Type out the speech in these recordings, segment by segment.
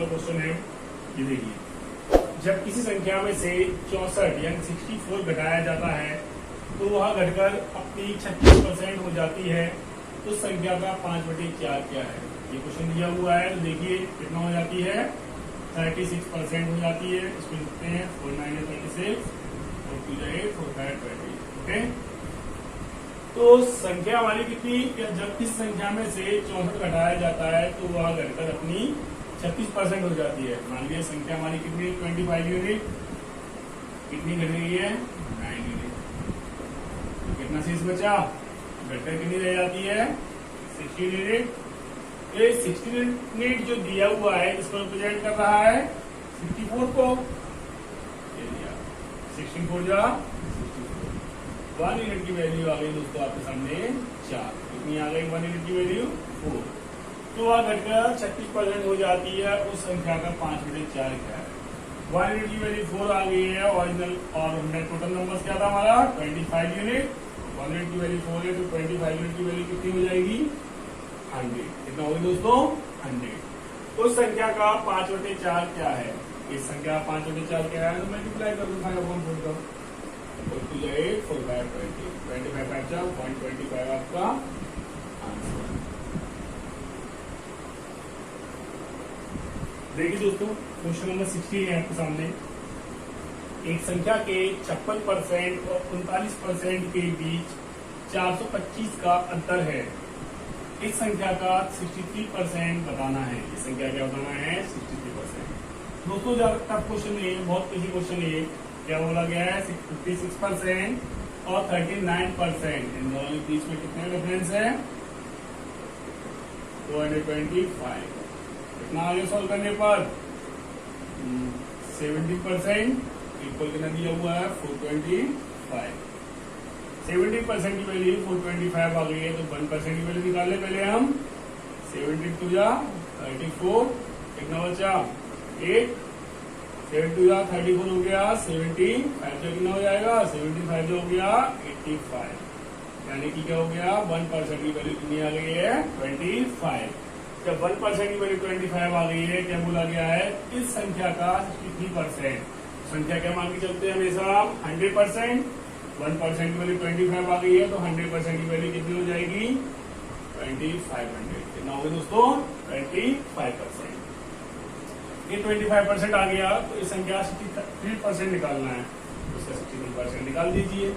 वाला क्वेश्चन है। ये देखिए, जब किसी संख्या में से 64 यानी 64 घटाया जाता है तो वह घटकर अपनी 36% हो जाती है। उस संख्या का 5/4 क्या है? ये क्वेश्चन दिया हुआ है। तो देखिए कितना हो जाती है, 36% हो जाती है। इसको लिखते हैं 4 - 36 और 2 × 8 4 × 20। ओके, तो संख्या वाली कितनी, जब किस संख्या में से 64 घटाया जाता है तो वह घटकर अपनी 36% हो जाती है। मान लिया संख्या हमारी कितनी 25 यूनिट, कितनी घट गई है 9 यूनिट। तो कितना शेष बचा, घटकर कितनी रह जाती है 16 यूनिट। ये 16 यूनिट जो दिया हुआ है इसको रिप्रेजेंट कर रहा है 64 को। 64 जा 1 यूनिट की वैल्यू आ गई दोस्तों आपके सामने 4। कितनी आ गई 1 यूनिट की वैल्यू 4। तो वह घटकर 36% हो जाती है। उस संख्या का 5/4 क्या है? 1 यूनिट की वैल्यू 4 आ गई है ओरिजिनल, और हमने टोटल नंबर क्या था हमारा 25 यूनिट। 1 यूनिट की वैल्यू 4 है तो 25 यूनिट की वैल्यू कितनी हो जाएगी 100। कितना होगी दोस्तों 100। उस संख्या का 5/4 क्या है? इस संख्या 5/4 क्या है? तो मल्टीप्लाई कर दूंगा 4 25 0.25 आपका आंसर। देखिए दोस्तों, क्वेश्चन नंबर 16 है आपके सामने। एक संख्या के 56% और 39% के बीच 425 का अंतर है। इस संख्या का 63% बताना है। इस संख्या क्या बताना है 63%। दोस्तों ज्यादा टफ क्वेश्चन नहीं है, बहुत इजी क्वेश्चन है। क्या बोला गया है 56% और 39%, इन दोनों के बीच में कितने डिफरेंस है 225। कितना आगे सॉल्व करने पर 70% इक्वल कितना दिया हुआ है 425। 70% की वैल्यू 425 आ गई है तो 1% की वैल्यू निकाल ले पहले हम। 72 जा 34, कितना बचा 8। 7 2 34 हो गया 70, 5 जो कितना हो जाएगा 75 जो हो गया 85। यानी कि क्या हो गया 1% की वैल्यू कितनी आ गई है 25। जब 1% की वैल्यू 25 आ गई है, क्या बोला गया है इस संख्या का 63%। संख्या क्या मान के चलते हैं हमेशा 100%। 1% की वैल्यू 25 आ गई है तो 100% की वैल्यू कितनी हो जाएगी 2500। कितना होगा दोस्तों 25%। ये 25% आ गया तो इस संख्या 63% निकालना है। तो इसका 63% निकाल दीजिए।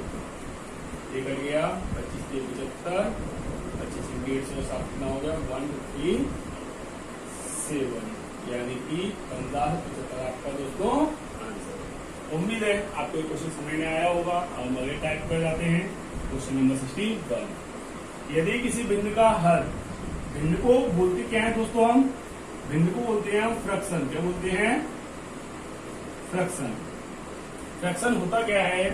ये कर गया 25 से 75, 25 से 150 कितना हो गया 157, यानी कि 1575 आपका दोस्तों आंसर। उम्मीद है आपको ये क्वेश्चन समझ में आया होगा। हम अगले टाइप कर जाते हैं क्वेश्चन नंबर 61। यदि किसी बिंदु का हर, बिंदु को बोलते क्या है दोस्तों हम, बिंदु को बोलते हैं हम फ्रैक्शन। क्या बोलते हैं फ्रैक्शन। फ्रैक्शन होता क्या है,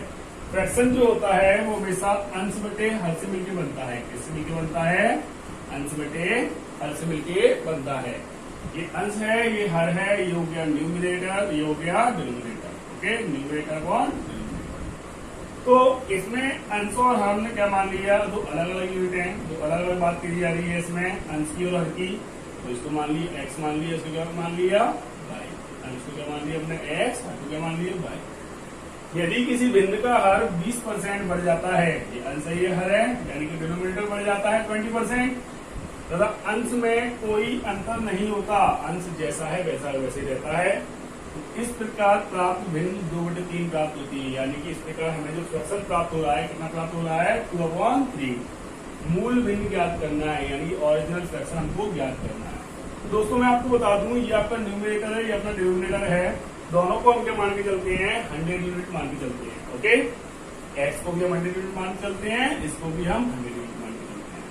फ्रैक्शन जो होता है वो हमेशा अंश बटे हर से मिलकर बनता है। किससे मिलकर बनता है अंश बटे हर से मिलकर बनता है। ये अंश है, ये हर है, ये हो गया न्यूमरेटर, ये हो गया डिनोमिनेटर। ओके, न्यूमरेटर कौन डिनोमिनेटर। तो इसमें अंश और हर ने क्या मान लिया, दो अलग अलग यूनिट है, दो अलग अलग बात करी जा रही है इसमें अंश की और हर की। तो इसको मान लिया x मान लिया, इसको क्या मान लिया y। अंश को क्या मान लिया अपने x, हर को क्या मान लिया y। यदि किसी बिंदु का हर 20% बढ़ जाता है, ये अंश है ये हर है, यानी कि डिनोमिनेटर बढ़ जाता है 20%, तथा अंश में कोई अंतर नहीं होता, अंश जैसा है वैसा वैसे रहता है, तो इस प्रकार प्राप्त भिन्न 2/3 प्राप्त होती है। यानी कि इस प्रकार हमें जो फ्रैक्शन प्राप्त हो रहा है, कितना प्राप्त हो रहा है 2/3। मूल भिन्न ज्ञात करना है, यानी ओरिजिनल फ्रैक्शन हमको ज्ञात करना है। तो दोस्तों मैं आपको बता दूं, ये आपका न्यूमरेटर है, ये अपना डिनोमिनेटर है। दोनों को हम क्या मान के चलते हैं 100 यूनिट मान के चलते हैं। ओके, x को भी हम 100 यूनिट मान के चलते हैं, इसको भी हम 100 यूनिट मान के चलते हैं।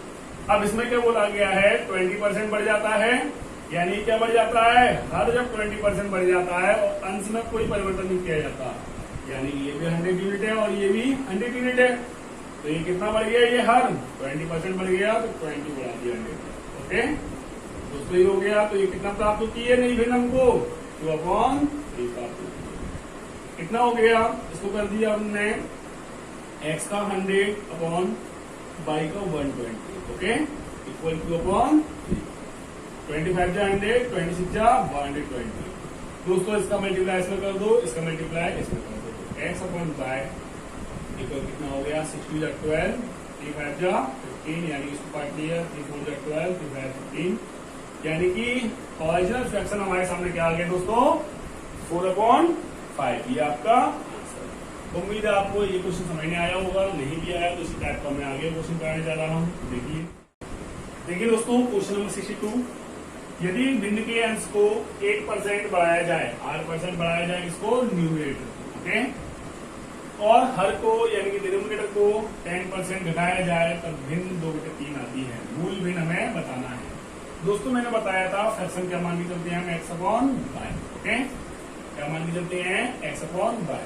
अब इसमें क्या बोला गया है 20% बढ़ जाता है, यानी क्या बढ़ जाता है हर जब 20% बढ़ जाता है और अंश में कोई परिवर्तन नहीं किया जाता, यानी ये भी 100 यूनिट है और ये भी 100 यूनिट है। तो ये कितना बढ़ गया, ये हर 20% बढ़ गया तो 20 बढ़ा दिया 100। ओके दोस्तों, ये हो गया। तो ये कितना प्राप्त होती है नहीं भिन्न हमको 2/3 प्राप्त होती है। कितना हो गया, इसको कर दिया हमने x का 100 अपॉन y का 120। Okay, equal 2/3। 25 जा 100, 26 जा 120। दोस्तों इसका मल्टीप्लाई इसमें कर दो, इसका मल्टीप्लाई इसमें कर दो। एक्स अपॉन बाय इक्वल कितना हो गया 6 जा 12, 3 5 जा 15, यानी इसको काट लिया 3 4 जा 12, 3 5 15, यानी कि ओरिजिनल फ्रैक्शन हमारे सामने क्या आ गया दोस्तों 4/5। ये आपका आंसर। उम्मीद है आपको ये क्वेश्चन समझ में आया होगा, नहीं भी आया तो इसी टाइप का मैं आगे क्वेश्चन कराने जा रहा हूँ। देखिए दोस्तों क्वेश्चन नंबर 62, यदि भिन्न के अंश को 8% बढ़ाया जाए, 8% बढ़ाया जाए इसको न्यूमरेटर, ओके, और हर को यानी कि डिनोमिनेटर को 10% घटाया जाए तब भिन्न 2/3 आती है। मूल भिन्न हमें बताना है। दोस्तों मैंने बताया था फ्रैक्शन क्या मान के चलते हैं हम x/y, ओके, क्या मान के चलते हैं x/y।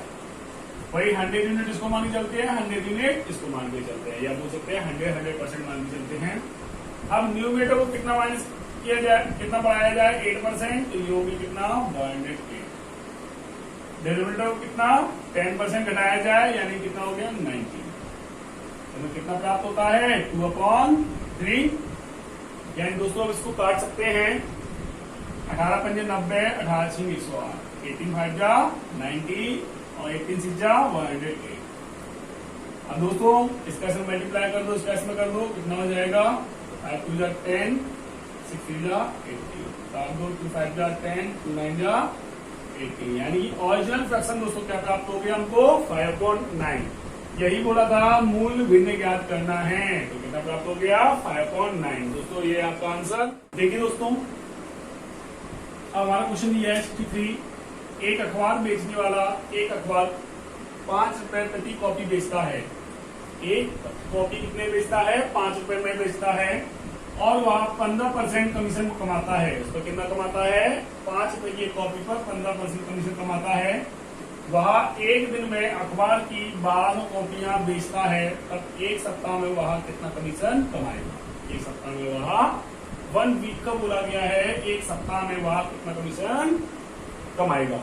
वही 100 यूनिट इसको मान के चलते हैं, 100 यूनिट इसको मान के चलते हैं, या बोल सकते हैं 100% मान के चलते हैं। अब न्यूमरेटर को कितना माइनस किया जाए, कितना बढ़ाया जाए 8%, तो ये होगी कितना 108। डिनोमिनेटर को कितना 10% घटाया जाए यानी कितना हो गया 90। तो कितना प्राप्त होता है 2/3। यानी दोस्तों अब इसको काट सकते हैं, 18 पंजे 90, 18 6 108, 18 5 जा 90 और 18 6 जा 108। अब दोस्तों इसका इसमें मल्टीप्लाई कर दो, इसका इसमें कर दो, कितना हो जाएगा 5 2 जा 10, 6 3 जा 80, 7 2 2 5 जा 10, 2 9 जा 80, यानी ओरिजिनल फ्रैक्शन दोस्तों क्या प्राप्त हो गया हमको 5/9। यही बोला था मूल भिन्न ज्ञात करना है, तो कितना प्राप्त हो गया 5/9। दोस्तों ये आपका आंसर। देखिए दोस्तों अब हमारा क्वेश्चन दिया है 63, एक अखबार बेचने वाला एक अखबार 5 रुपए प्रति कॉपी बेचता है। एक कॉपी कितने बेचता है 5 रुपए में बेचता है, और वह 15% कमीशन कमाता है। उस पर कितना कमाता है 5 रुपए की कॉपी पर 15% कमीशन कमाता है। वह एक दिन में अखबार की 12 कॉपियां बेचता है, तब एक सप्ताह में वह कितना कमीशन कमाएगा। एक सप्ताह में वह 1 वीक का बोला गया है, एक सप्ताह में वह कितना कमीशन कमाएगा।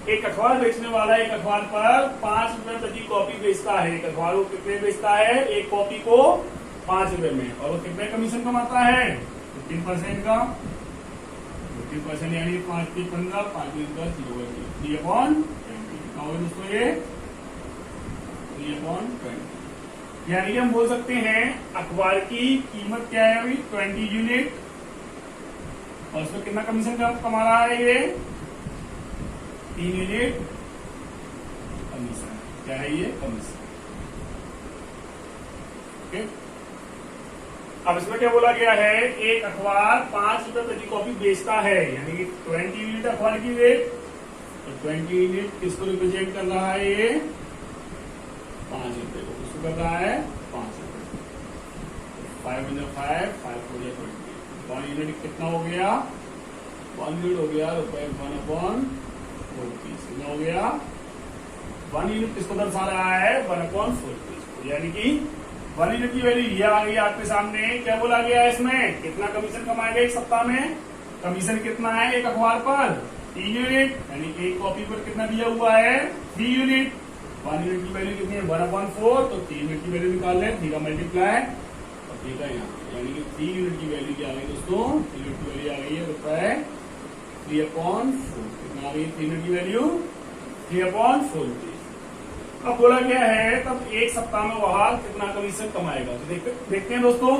एक अखबार बेचने वाला एक अखबार पर 5 रुपए प्रति कॉपी बेचता है। एक अखबार को कितने बेचता है, एक कॉपी को 5 रुपए में, और वो कितने कमीशन कमाता है 15% का। 15% यानी 5 3 15, 5 3 10, 3/20 दोस्तों ये 3/20, यानी कि हम बोल सकते हैं अखबार की कीमत क्या है अभी 20 यूनिट, और उसमें कितना कमीशन कमा रहा है ये 3 यूनिट कमीशन। क्या है ये कमीशन, ओके। अब इसमें क्या बोला गया है, एक अखबार 5 रुपए प्रति कॉपी बेचता है, यानी कि 20 यूनिट अखबार की रेट, तो 20 यूनिट किसको रिप्रेजेंट कर रहा है ये 5 रुपए को, किसको कर रहा है 5 रुपए। 5 × 5, 5 4 जा 20, 1 यूनिट कितना हो गया 1 यूनिट हो गया रुपए 1/40, कितना हो गया 1 यूनिट किसको दर्शा रहा है 1/40, यानी कि 1 यूनिट की वैल्यू ये आ गई आपके सामने। क्या बोला गया है इसमें, कितना कमीशन कमाएगा एक सप्ताह में, कमीशन कितना है एक अखबार पर 3 यूनिट, यानी एक कॉपी पर कितना दिया हुआ है 3 यूनिट। 1 यूनिट की वैल्यू कितनी है 1/4, तो 3 यूनिट की वैल्यू निकाल लें, 3 का मल्टीप्लाई और 3 का यहाँ, यानी कि 3 यूनिट की वैल्यू क्या आ गई दोस्तों, 3 यूनिट की वैल्यू आ गई है रुपए 3/4, कितना आ गई 3 यूनिट की वैल्यू 3/4। अब बोला गया है तब एक सप्ताह में वह कितना कमीशन कमाएगा। तो देखते हैं दोस्तों,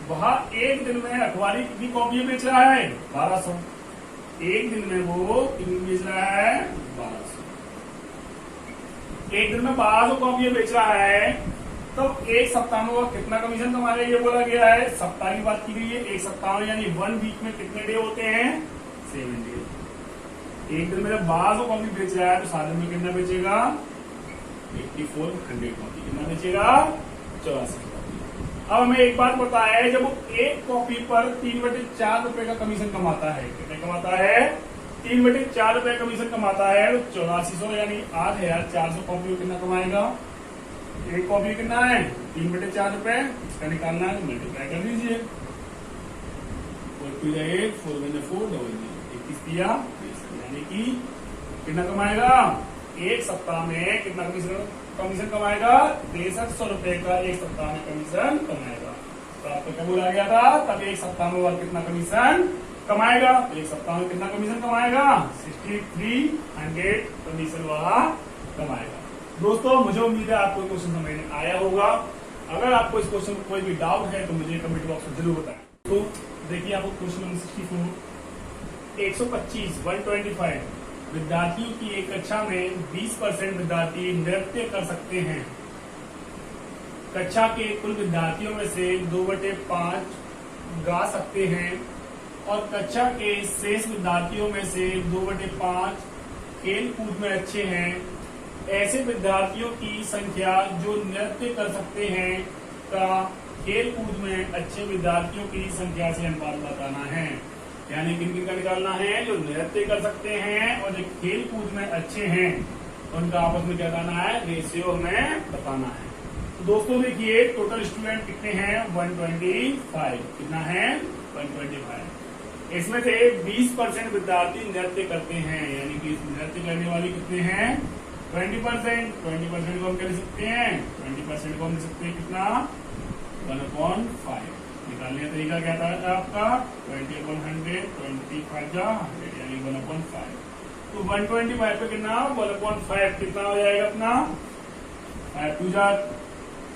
वह एक दिन में अखबारी कितनी कॉपी बेच रहा है 1200, एक दिन में वो कितनी बेच रहा है 1200, एक दिन में 1200 कॉपी बेच रहा है, तो एक सप्ताह में वह कितना कमीशन कमाएगा ये बोला गया है। सप्ताह की बात की गई है, एक सप्ताह में यानी 1 वीक में कितने डे होते हैं 7 डे। एक दिन में जब 1200 कॉपी बेच रहा है तो 7 दिन में कितना बेचेगा 8400 कॉपी, कितना बेचेगा 84 कॉपी। अब हमें एक बात पता है, जब वो एक कॉपी पर 3/4 रुपए का कमीशन कमाता है, कितने कमाता है 3/4 रुपए कमीशन कमाता है, तो 8400 यानी 8400 कॉपी कितना कमाएगा। एक कॉपी कितना है 3/4 रुपए, इसका निकालना है मल्टीप्लाई कर दीजिए, 4 8 4 4 21 दिया, यानी कि कितना कमाएगा एक सप्ताह में कितना कमीशन कमाएगा 6300 रुपए का एक सप्ताह में कमीशन कमाएगा। तो आपको क्या बोला गया था, तब एक सप्ताह में वह कितना कमीशन कमाएगा तो एक सप्ताह में कितना कमीशन कमाएगा, 6300 कमीशन वह कमाएगा। दोस्तों मुझे उम्मीद है आपको क्वेश्चन समझ में आया होगा। अगर आपको इस क्वेश्चन में कोई भी डाउट है तो मुझे कमेंट बॉक्स में जरूर बताएं। तो देखिए आपको क्वेश्चन नंबर 64, 125 विद्यार्थियों की एक कक्षा में 20% विद्यार्थी नृत्य कर सकते हैं। कक्षा के कुल विद्यार्थियों में से 2/5 गा सकते हैं और कक्षा के शेष विद्यार्थियों में से 2/5 खेल कूद में अच्छे हैं। ऐसे विद्यार्थियों की संख्या जो नृत्य कर सकते हैं का खेल कूद में अच्छे विद्यार्थियों की संख्या से अनुपात बताना है। यानी किन किन का निकालना है, जो नृत्य कर सकते हैं और जो खेल कूद में अच्छे हैं उनका आपस में क्या करना है, रेशियो हमें बताना है। तो दोस्तों देखिए टोटल स्टूडेंट कितने हैं, 125। कितना है, 125। इसमें से 20% विद्यार्थी नृत्य करते हैं, यानी कि नृत्य करने वाले कितने हैं, 20%। 20% को हम क्या लिख सकते हैं, 20% को हम लिख सकते हैं कितना, 1/5। निकालने का तरीका क्या था आपका, 20/100, 25 जा 100 यानी 1/5। तो 125 पे कितना, 1/5 कितना हो जाएगा अपना, 5 2 जा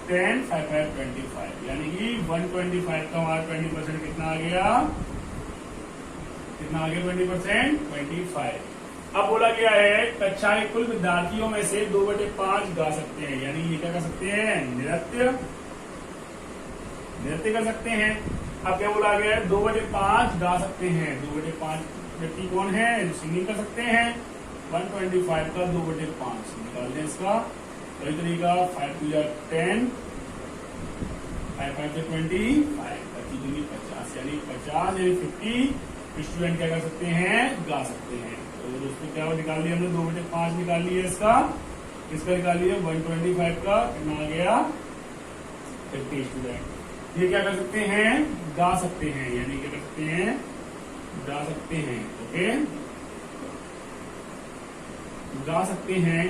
10, 5 5 25 यानी कि 125 का हमारा 20% कितना आ गया, कितना आ गया 20%, 25। अब बोला गया है कक्षा के कुल विद्यार्थियों में से 2/5 गा सकते हैं, यानी ये क्या कर सकते हैं, नृत्य कर सकते हैं। अब क्या बोला गया है, 2/5 गा सकते हैं। 2/5 व्यक्ति कौन है, जो सिंगिंग कर सकते हैं। 125 का 2/5 निकाल दें इसका वही तरीका, 5 2 जा 10, 5 5 से 25, 25 50 यानी 50 यानी 50 स्टूडेंट क्या कर सकते हैं, गा सकते हैं। तो दोस्तों क्या निकाल लिया हमने, 2/5 निकाल लिया इसका निकाल लिया 125 का कितना आ गया, 50 स्टूडेंट। ये क्या कर सकते हैं, गा सकते हैं, यानी क्या कर सकते हैं, गा सकते हैं। ओके, गा सकते हैं।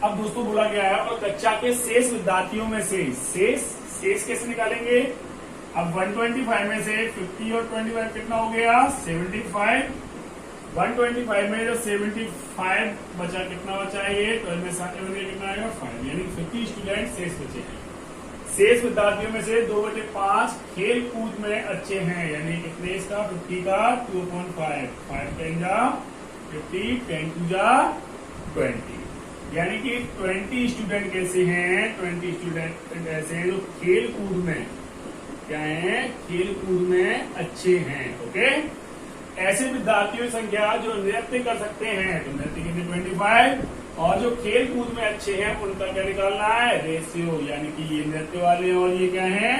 अब दोस्तों बोला गया है और कक्षा के शेष विद्यार्थियों में से शेष कैसे निकालेंगे। अब 125 में से 50 और 25 कितना हो गया, 75। 125 में जो 75 बचा, कितना बचा है ये, 12 में 7 कितना आएगा, 5 यानी 50 स्टूडेंट शेष बचे हैं। शेष विद्यार्थियों में से 2/5 खेल कूद में अच्छे हैं, यानी कितने इसका, 50 का 2.5, 5 10 जा 50, 10 2 जा 20 यानी कि 20 स्टूडेंट कैसे हैं, 20 स्टूडेंट ऐसे हैं जो खेल कूद में क्या है, खेल कूद में अच्छे हैं। ओके, ऐसे विद्यार्थियों की संख्या जो नृत्य कर सकते हैं, तो नृत्य कितने 25, और जो खेल कूद में अच्छे हैं उनका क्या निकालना है, रेशियो, यानी कि ये नृत्य वाले और ये क्या है,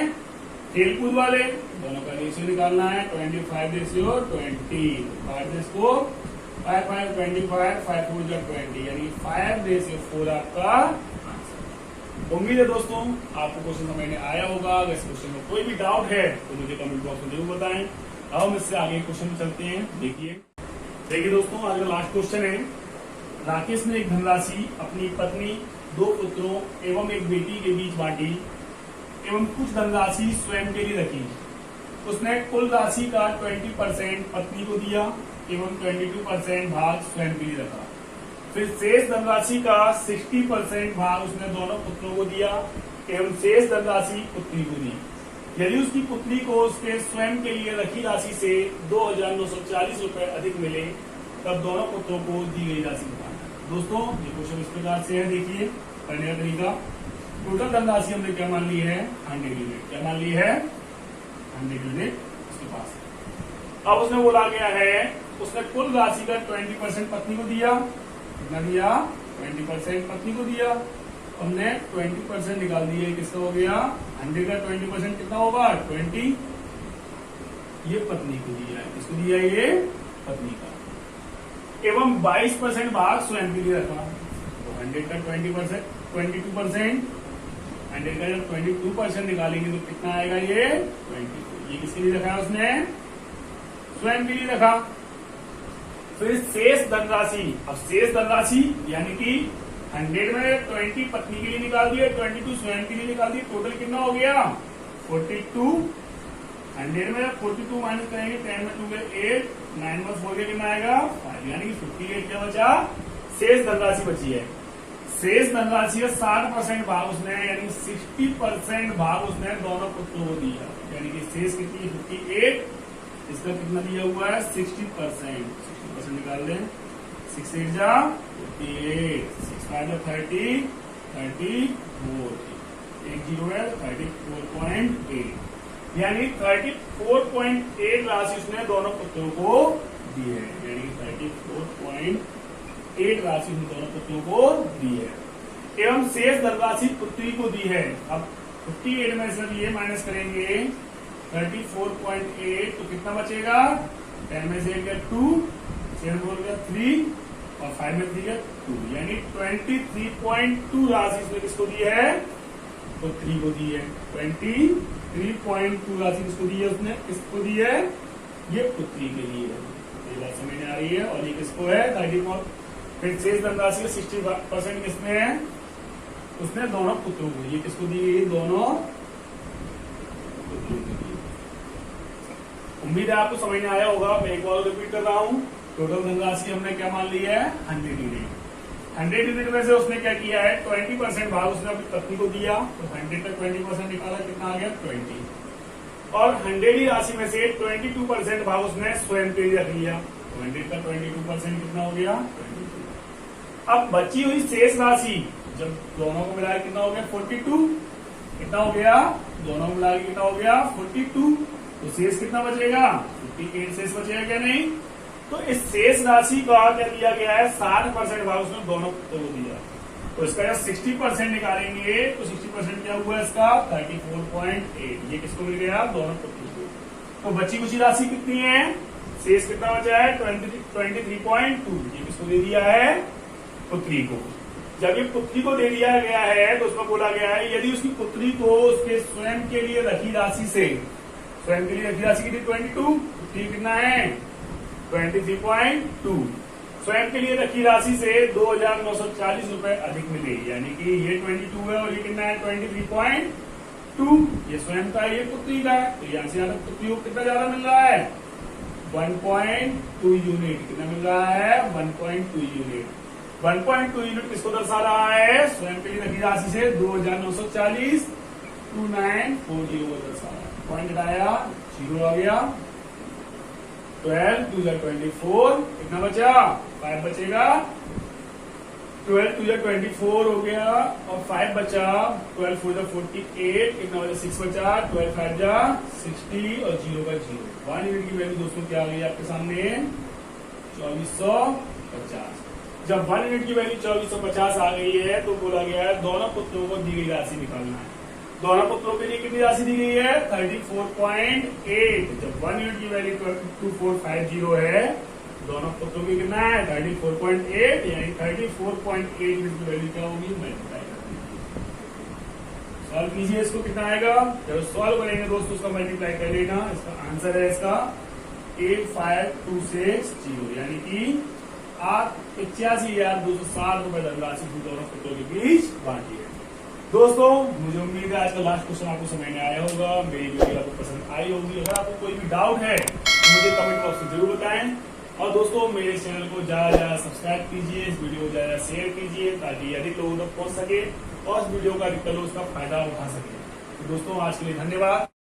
खेल कूद वाले, दोनों का रेशियो निकालना है। 25 रेशियो 20, 5 इसको 5 5 25, 5 4 जा 20 यानी 5 रेशियो 4 आपका आंसर। उम्मीद है दोस्तों आपको क्वेश्चन समझ में आया होगा। अगर इस क्वेश्चन में कोई भी डाउट है तो मुझे कमेंट बॉक्स में जरूर बताएं। अब हम इससे आगे क्वेश्चन चलते हैं। देखिए दोस्तों आज का लास्ट क्वेश्चन है, राकेश ने एक धनराशि अपनी पत्नी, 2 पुत्रों एवं एक बेटी के बीच बांटी एवं कुछ धनराशि स्वयं के लिए रखी। उसने कुल राशि का 20% पत्नी को दिया एवं 22% भाग स्वयं के लिए रखा। फिर शेष धनराशि का 60% भाग उसने दोनों पुत्रों को दिया एवं शेष धनराशि पुत्री को दी। यदि उसकी पुत्री को उसके स्वयं के लिए रखी राशि से 2,940 रुपए अधिक मिले तब दोनों पुत्रों को दी गई राशि बताना। दोस्तों ये क्वेश्चन इस प्रकार से है, देखिए करने का तरीका। टोटल धनराशि हमने क्या मान ली है, 100 यूनिट। क्या मान ली है, 100 यूनिट उसके पास। अब उसने बोला गया है उसने कुल राशि का 20% पत्नी को दिया, कितना दिया, 20% पत्नी को दिया। हमने 20% निकाल दिया, किसका हो गया, 100 का 20% कितना होगा, 20। ये पत्नी को दिया है, किसको दिया, ये पत्नी का। एवं 22% भाग स्वयं के लिए रखा। तो 100 का 20%, 22%, 100 का जब 22% निकालेंगे तो कितना आएगा, ये 22। ये किसके लिए रखा है उसने, स्वयं के लिए रखा। फिर शेष धनराशि, अब शेष धनराशि यानी कि 100 में 20 पत्नी के लिए निकाल दिए, 22 स्वयं के लिए निकाल दिए, टोटल कितना हो गया, 42। 100 में 42 माइनस करेंगे, 10 में 2 गए 8, 9 में 4 के कितना आएगा 5, यानी कि 58 क्या बचा, शेष धनराशि बची है। शेष धनराशि का 60% भाग उसने, यानी 60% भाग उसने दोनों पुत्रों को दिया, यानी कि शेष कितनी 58, इसका कितना दिया हुआ है 60%, 60% निकाल दें, 6 8 जा 58, 6 5 जा 30, 34, एक जीरो है 34.8, यानी 34.8 राशि उसने दोनों पुत्रों को दी है, यानी 34.8 राशि उसने दोनों पुत्रों को दी है। एवं शेष धनराशि पुत्री को दी है। अब 58 में से ये माइनस करेंगे 34.8, तो कितना बचेगा, 10 में से 2, 7 बोल गया 3 और 5 में 3 है 2, यानी 23.2 राशि इसने किसको दी है, पुत्री को दी है। 23.2 राशि किसको दी है, उसने किसको दी है, ये पुत्री के लिए है। ये बात समझ में आ रही है। और ये किसको है 34, फिर शेष धनराशि का 60% किसमें है, उसने दोनों पुत्रों को, ये किसको दी गई, दोनों पुत्रों को दी। उम्मीद है आपको समझ में आया होगा। मैं एक बार रिपीट कर रहा हूँ। टोटल धनराशि हमने क्या मान ली है 100 यूनिट। 100 यूनिट में से उसने क्या किया है 20% भाग उसने अपनी पत्नी को दिया, तो 100 का 20% निकाला, कितना आ गया 20। और 100 ही राशि में से 22% भाग उसने स्वयं के लिए रख लिया, 100 का 22% कितना हो गया 22। अब बची हुई शेष राशि जब दोनों को मिलाकर कितना हो गया 42, कितना हो गया, दोनों को मिलाकर कितना हो गया 42, तो शेष कितना बचेगा 58 शेष बचेगा क्या नहीं। तो इस शेष राशि का क्या दिया गया है 60% भाग उसने दोनों को दिया, तो इसका जब 60% निकालेंगे तो 60% क्या हुआ इसका 34.8, ये किसको मिल गया, दोनों पुत्रों को। तो बची कुछ राशि कितनी है, शेष कितना बचा है 23.2, ये किसको दे दिया है, पुत्री को। जब ये पुत्री को दे दिया गया है तो उसमें बोला गया है यदि उसकी पुत्री को उसके स्वयं के लिए रखी राशि से, स्वयं के लिए रखी राशि कितनी 22, पुत्री कितना है 23.2, स्वयं के लिए रखी राशि से 2,940 रुपए अधिक मिले, यानी कि ये 22 है और ये कितना है 23.2, ये स्वयं का है ये पुत्री का है, तो यहाँ से ज्यादा पुत्री को कितना ज्यादा मिल रहा है 1.2 यूनिट, कितना मिल रहा है 1.2 यूनिट। 1.2 यूनिट किसको दर्शा रहा है, स्वयं के लिए रखी राशि से 2,940 2940 को दर्शा रहा है। पॉइंट आया 0 आ गया, 12 2 24, कितना बचा 5 बचेगा, 12 2 24 हो गया और 5 बचा, 12 4 48, कितना बचा 6 बचा, 12 5 जा 60 और 0 का 0। 1 यूनिट की वैल्यू दोस्तों क्या आ गई आपके सामने 2450। जब 1 यूनिट की वैल्यू 2450 आ गई है तो बोला गया है दोनों पुत्रों को दी गई राशि निकालना है। दोनों पुत्रों के लिए कितनी राशि दी गई है 34.8। जब 1 यूनिट की वैल्यू 2450 है, दोनों पुत्रों की कितना है 34.8, यानी 34.8 यूनिट की वैल्यू क्या होगी मल्टीप्लाई कर दीजिए। सॉल्व कीजिए, इसको कितना आएगा, जब सॉल्व करेंगे दोस्तों उसका मल्टीप्लाई कर लेना। इसका आंसर है इसका 8526, यानी कि आप 85,260 रुपए धनराशि दोनों पुत्रों के बीच बांटी है। दोस्तों मुझे उम्मीद है आज का लास्ट क्वेश्चन आपको समझ में आया होगा, मेरी वीडियो आपको पसंद आई होगी। अगर आपको कोई भी डाउट है तो मुझे कमेंट बॉक्स में जरूर बताएं। और दोस्तों मेरे चैनल को ज्यादा सब्सक्राइब कीजिए, इस वीडियो को ज्यादा शेयर कीजिए ताकि अधिक लोगों तक पहुंच सके और इस वीडियो का अधिकतर लोग उसका फायदा उठा सके। तो दोस्तों आज के लिए धन्यवाद।